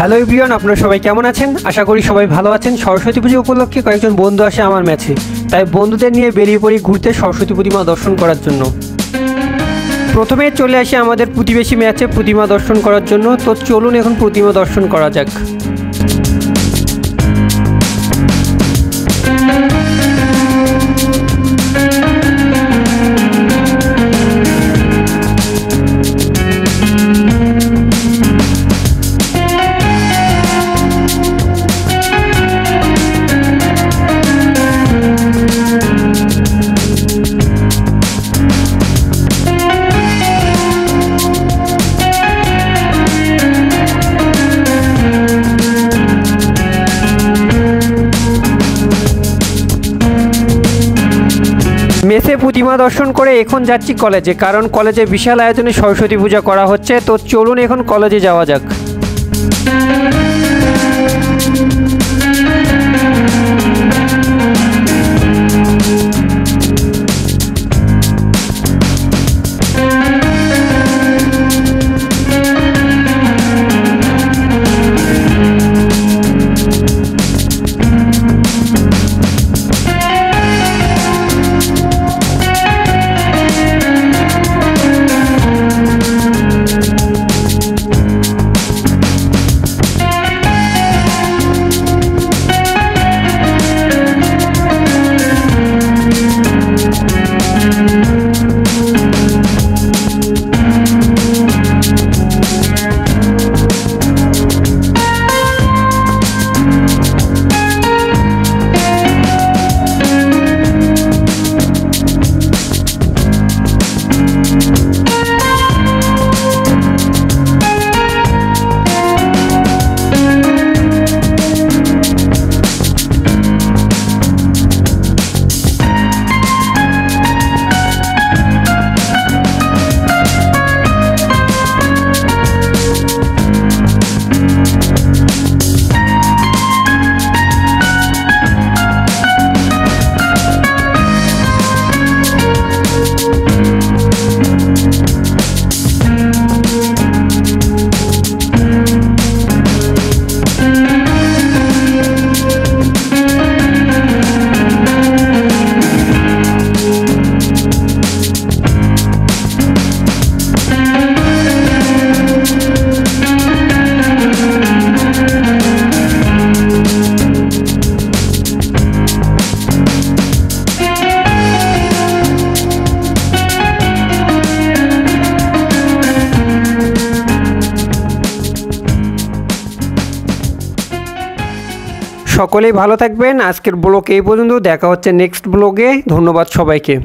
Hello everyone, আপনারা সবাই কেমন আছেন? আশা করি সবাই ভালো আছেন। সরস্বতী পুজো উপলক্ষে কয়েকজন বন্ধু আসে আমার ম্যাচে, তাই বন্ধুদের নিয়ে বেরিয়ে পড়ি ঘুরতে সরস্বতী প্রতিমা দর্শন করার জন্য। প্রথমে চলে আসি আমাদের প্রতিবেশী ম্যাচে প্রতিমা দর্শন করার জন্য। তো চলুন এখন প্রতিমা দর্শন করা যাক। মেসে প্রতিমা দর্শন করে এখন যাচ্ছি কলেজে, কারণ কলেজে বিশাল আয়োজনে সরস্বতী পূজা করা হচ্ছে। তো চলুন এখন কলেজে যাওয়া যাক। সকলেই ভালো থাকবেন। আজকের ব্লগ এই পর্যন্ত, দেখা হচ্ছে নেক্সট ব্লগে। ধন্যবাদ সবাইকে।